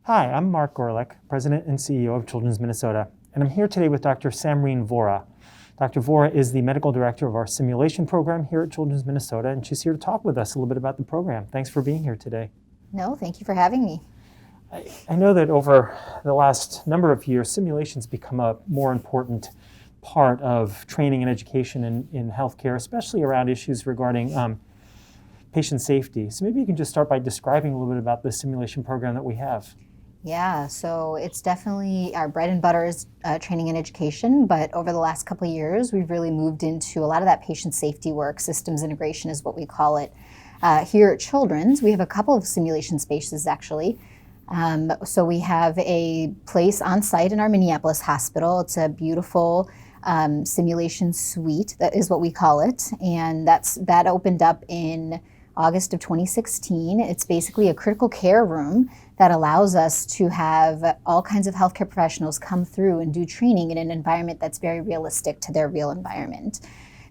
Hi, I'm Marc Gorelick, President and CEO of Children's Minnesota, and I'm here today with Dr. Samreen Vora. Dr. Vora is the medical director of our simulation program here at Children's Minnesota, and she's here to talk with us a little bit about the program. Thanks for being here today. No, thank you for having me. I know that over the last number of years, simulations become a more important part of training and education in healthcare, especially around issues regarding patient safety. So maybe you can just start by describing a little bit about the simulation program that we have. Yeah, so it's definitely our bread and butter is training and education, but over the last couple of years, we've really moved into a lot of that patient safety work. Systems integration is what we call it. Here at Children's, we have a couple of simulation spaces actually. So we have a place on site in our Minneapolis hospital. It's a beautiful simulation suite, that is what we call it, and that opened up in August of 2016. It's basically a critical care room that allows us to have all kinds of healthcare professionals come through and do training in an environment that's very realistic to their real environment.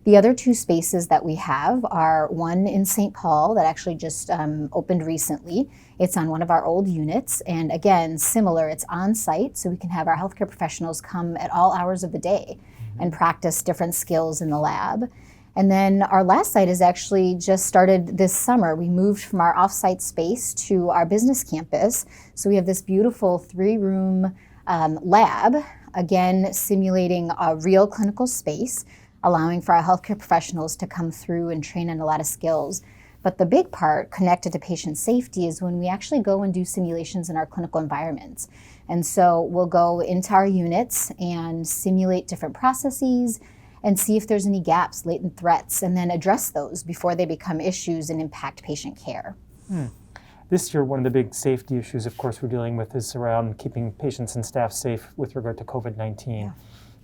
The other two spaces that we have are one in St. Paul that actually just opened recently. It's on one of our old units, and again, similar, it's on site, so we can have our healthcare professionals come at all hours of the day and practice different skills in the lab. And then our last site is actually just started this summer. We moved from our off-site space to our business campus. So we have this beautiful 3-room lab, again, simulating a real clinical space, allowing for our healthcare professionals to come through and train in a lot of skills. But the big part connected to patient safety is when we actually go and do simulations in our clinical environments. And so we'll go into our units and simulate different processes and see if there's any gaps, latent threats, and then address those before they become issues and impact patient care. This year, one of the big safety issues, of course, we're dealing with is around keeping patients and staff safe with regard to COVID-19. Yeah.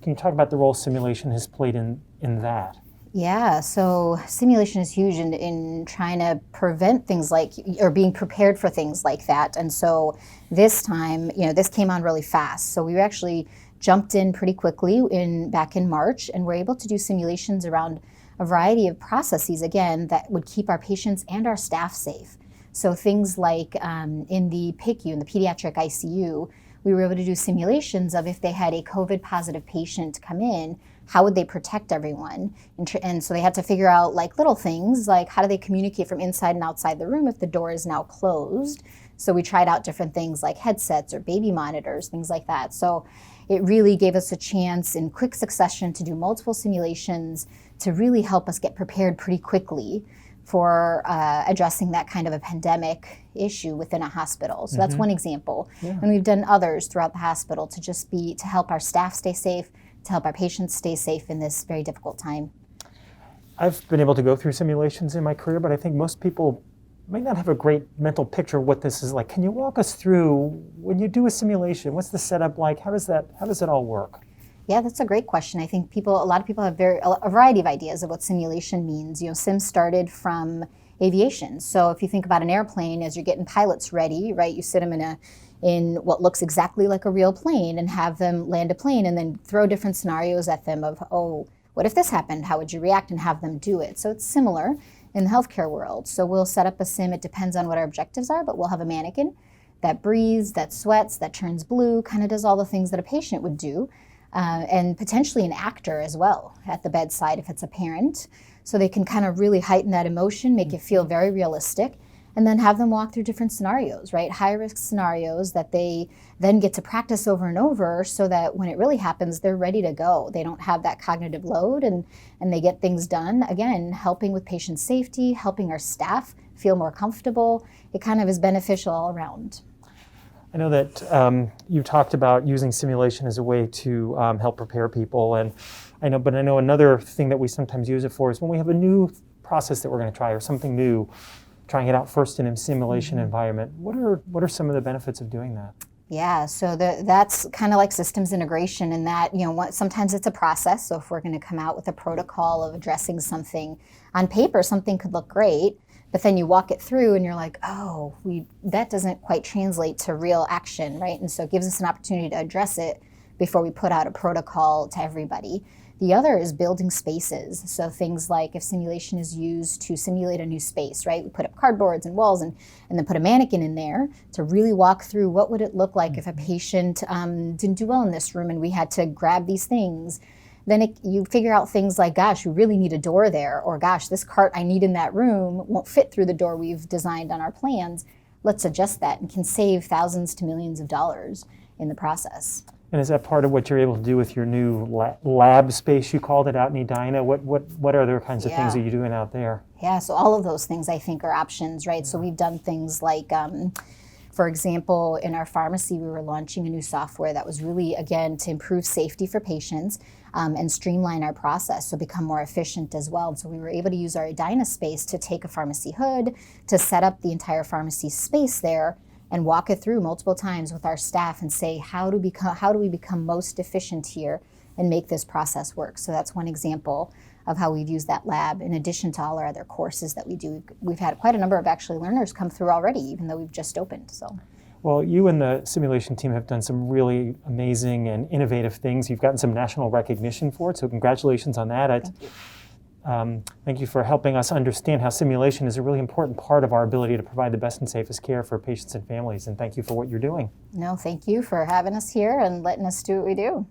Can you talk about the role simulation has played in that? Yeah, so simulation is huge in trying to prevent things like, or being prepared for things like that. And so this time, this came on really fast. So we actually jumped in pretty quickly back in March, and we're able to do simulations around a variety of processes, again, that would keep our patients and our staff safe. So things like in the PICU, in the pediatric ICU, we were able to do simulations of if they had a COVID positive patient come in, how would they protect everyone? And so they had to figure out like little things, like how do they communicate from inside and outside the room if the door is now closed? So we tried out different things like headsets or baby monitors, things like that. So it really gave us a chance in quick succession to do multiple simulations to really help us get prepared pretty quickly for addressing that kind of a pandemic issue within a hospital. So that's one example. Yeah. And we've done others throughout the hospital to help our staff stay safe, to help our patients stay safe in this very difficult time. I've been able to go through simulations in my career, but I think most people might not have a great mental picture of what this is like. Can you walk us through, when you do a simulation, what's the setup like? How does it all work? Yeah, that's a great question. I think a lot of people have a variety of ideas of what simulation means. Sims started from aviation. So if you think about an airplane, as you're getting pilots ready, right, you sit them in what looks exactly like a real plane and have them land a plane and then throw different scenarios at them of, oh, what if this happened? How would you react? And have them do it. So it's similar in the healthcare world. So we'll set up a sim. It depends on what our objectives are, but we'll have a mannequin that breathes, that sweats, that turns blue, kind of does all the things that a patient would do. And potentially an actor as well at the bedside if it's a parent. So they can kind of really heighten that emotion, make it feel very realistic, and then have them walk through different scenarios, right? High-risk scenarios that they then get to practice over and over so that when it really happens, they're ready to go. They don't have that cognitive load and they get things done. Again, helping with patient safety, helping our staff feel more comfortable. It kind of is beneficial all around. I know that you talked about using simulation as a way to help prepare people, and I know another thing that we sometimes use it for is when we have a new process that we're going to try or something new, trying it out first in a simulation environment. What are some of the benefits of doing that? Yeah, so that's kind of like systems integration in that, sometimes it's a process. So if we're going to come out with a protocol of addressing something on paper, something could look great. But then you walk it through and you're like, oh, that doesn't quite translate to real action, right? And so it gives us an opportunity to address it before we put out a protocol to everybody. The other is building spaces. So things like if simulation is used to simulate a new space, right? We put up cardboards and walls and then put a mannequin in there to really walk through what would it look like if a patient didn't do well in this room and we had to grab these things. Then you figure out things like, gosh, we really need a door there, or gosh, this cart I need in that room won't fit through the door we've designed on our plans. Let's adjust that, and can save thousands to millions of dollars in the process. And is that part of what you're able to do with your new lab space, you called it, out in Edina? What other kinds of things are you doing out there? Yeah, so all of those things I think are options, right? So we've done things like, for example, in our pharmacy, we were launching a new software that was really, again, to improve safety for patients and streamline our process, so become more efficient as well. And so we were able to use our Edina space to take a pharmacy hood, to set up the entire pharmacy space there, and walk it through multiple times with our staff and say, how do we become most efficient here and make this process work? So that's one example of how we've used that lab in addition to all our other courses that we do. We've had quite a number of actually learners come through already, even though we've just opened. So. Well, you and the simulation team have done some really amazing and innovative things. You've gotten some national recognition for it, so congratulations on that. Thank you. Thank you for helping us understand how simulation is a really important part of our ability to provide the best and safest care for patients and families, and thank you for what you're doing. No, thank you for having us here and letting us do what we do.